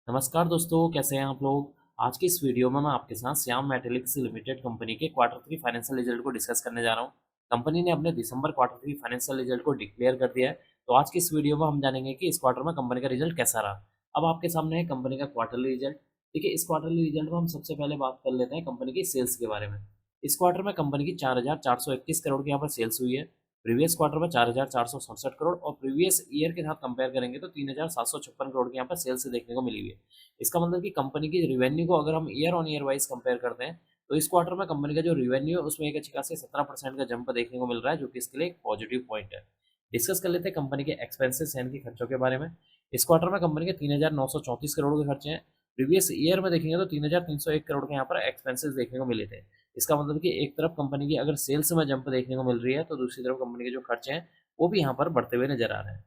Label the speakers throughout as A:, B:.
A: नमस्कार दोस्तों, कैसे हैं आप लोग? आज की इस वीडियो में मैं आपके साथ श्याम मेटालिक्स लिमिटेड कंपनी के क्वार्टर 3 फाइनेंशियल रिजल्ट को डिस्कस करने जा रहा हूं। कंपनी ने अपने दिसंबर क्वार्टर 3 फाइनेंशियल रिजल्ट को डिक्लेयर कर दिया है। तो आज की इस वीडियो में हम जानेंगे कि इस क्वार्टर में कंपनी का रिजल्ट कैसा रहा। अब आपके सामने है कंपनी का क्वार्टरली रिजल्ट। देखिए, इस क्वार्टरली रिजल्ट में हम सबसे पहले बात कर लेते हैं कंपनी की सेल्स के बारे में। इस क्वार्टर में कंपनी की 4,421 करोड़ की यहाँ पर सेल्स हुई है। प्रीवियस क्वार्टर में 4,467 करोड़ और प्रीवियस ईयर के साथ कंपेयर करेंगे तो 3,756 करोड़ की यहाँ पर सेल्स देखने को मिली हुई है। इसका मतलब कि कंपनी की रिवेन्यू को अगर हम year on year wise compare करते हैं तो इस क्वार्टर में कंपनी का जो रिवेन्यू है उसमें एक अच्छी खासी 17% का जंप देखने को मिल रहा है, जो कि इसके लिए एक पॉजिटिव पॉइंट है। डिस्कस कर लेते हैं कंपनी के एक्सपेंसेस यानी कि खर्चों के बारे में। इस क्वार्टर में कंपनी के 3,934 करोड़ के खर्चे हैं। प्रीवियस ईयर में देखेंगे तो 3,301 करोड़ के यहाँ पर एक्सपेंसेस देखने को मिले थे। इसका मतलब कि एक तरफ कंपनी की अगर सेल्स में जंप देखने को मिल रही है तो दूसरी तरफ कंपनी के जो खर्चे हैं वो भी यहाँ पर बढ़ते हुए नजर आ रहे हैं।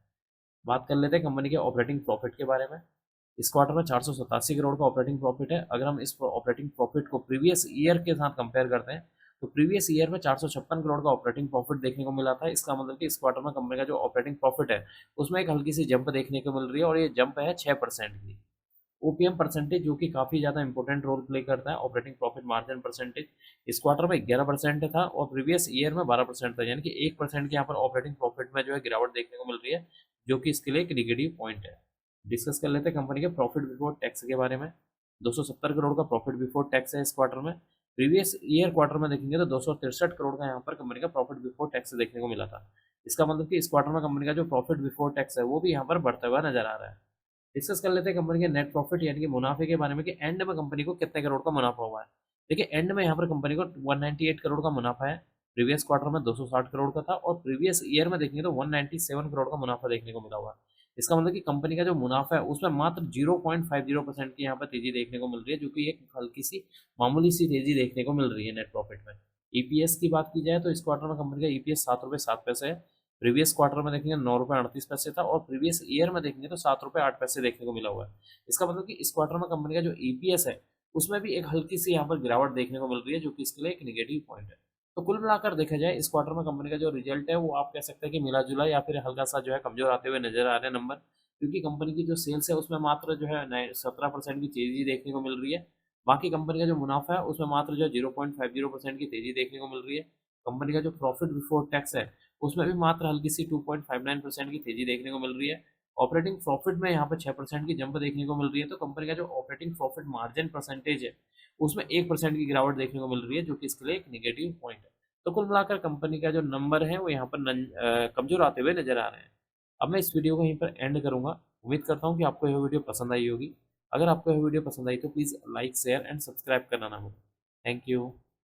A: बात कर लेते हैं कंपनी के ऑपरेटिंग प्रॉफिट के बारे में। इस क्वार्टर में 487 करोड़ का ऑपरेटिंग प्रॉफिट है। अगर हम इस ऑपरेटिंग प्रॉफिट को प्रीवियस ईयर के साथ कंपेयर करते हैं तो प्रीवियस ईयर में 456 करोड़ का ऑपरेटिंग प्रॉफिट देखने को मिला था। इसका मतलब कि इस क्वार्टर में कंपनी का जो ऑपरेटिंग प्रॉफिट है उसमें एक हल्की सी जंप देखने को मिल रही है और ये जंप है 6% की। ओपीएम परसेंटेज जो कि काफ़ी ज़्यादा इंपॉर्टेंट रोल प्ले करता है, ऑपरेटिंग प्रॉफिट मार्जिन परसेंटेज इस क्वार्टर में 11% था और प्रीवियस ईयर में 12% था, यानी कि 1% के यहाँ पर ऑपरेटिंग प्रॉफिट में जो है गिरावट देखने को मिल रही है, जो कि इसके लिए एक निगेटिव पॉइंट है। डिस्कस कर लेते हैं कंपनी के प्रॉफिट बिफोर टैक्स के बारे में। 270 करोड़ का प्रॉफिट बिफोर टैक्स है इस क्वार्टर में। प्रीवियस ईयर क्वार्टर में देखेंगे तो 263 करोड़ का यहाँ पर कंपनी का प्रॉफिट बिफोर टैक्स देखने को मिला था। इसका मतलब कि इस क्वार्टर में कंपनी का जो प्रॉफिट बिफोर टैक्स है वो भी यहाँ पर बढ़ता हुआ नजर आ रहा है। डिस्कस कर लेते हैं कंपनी के नेट प्रॉफिट यानी कि मुनाफे के बारे में कि एंड में कंपनी को कितने करोड़ का मुनाफा हुआ है। देखिए, एंड में यहाँ पर कंपनी को 198 करोड़ का मुनाफा है। प्रीवियस क्वार्टर में 260 करोड़ का था और प्रीवियस ईयर में देखेंगे तो 197 करोड़ का मुनाफा देखने को मिला हुआ है। इसका मतलब कि कंपनी का जो मुनाफा है उसमें मात्र 0.50% की यहाँ पर तेजी देखने को मिल रही है, जो कि एक हल्की सी मामूली सी तेजी देखने को मिल रही है नेट प्रॉफिट में। ईपीएस की बात की जाए तो इस क्वार्टर में कंपनी का ईपीएस 7 रुपये 7 पैसे है। प्रीवियस क्वार्टर में देखेंगे 9 रुपये 38 पैसे था और प्रीवियस ईयर में देखेंगे तो 7 रुपये 8 पैसे देखने को मिला हुआ है। इसका मतलब कि इस क्वार्टर में कंपनी का जो ईपीएस है उसमें भी एक हल्की सी यहाँ पर गिरावट देखने को मिल रही है, जो कि इसके लिए एक निगेटिव पॉइंट है। तो कुल मिलाकर देखा जाए इस क्वार्टर में कंपनी का जो रिजल्ट है वो आप कह सकते हैं कि मिला जुला या फिर हल्का सा जो है कमजोर आते हुए नजर आ रहे हैं नंबर, क्योंकि कंपनी की जो सेल्स है उसमें मात्र जो है 17% की तेजी देखने को मिल रही है। बाकी कंपनी का जो मुनाफा है उसमें मात्र जो है 0.50% की तेजी देखने को मिल रही है। कंपनी का जो प्रॉफिट बिफोर टैक्स है उसमें भी मात्र हल्की सी 2.59% की तेजी देखने को मिल रही है। ऑपरेटिंग प्रॉफिट में यहाँ पर 6% की जंप देखने को मिल रही है। तो कंपनी का जो ऑपरेटिंग प्रॉफिट मार्जिन परसेंटेज है उसमें 1% की गिरावट देखने को मिल रही है, जो कि इसके लिए एक निगेटिव पॉइंट है। तो कुल मिलाकर कंपनी का जो नंबर है वो यहाँ पर कमजोर आते हुए नजर आ रहे हैं। अब मैं इस वीडियो को यहीं पर एंड करूंगा। उम्मीद करता हूँ कि आपको यह वीडियो पसंद आई होगी। अगर आपको यह वीडियो पसंद आई तो please like share and subscribe करना ना भूलें। Thank you.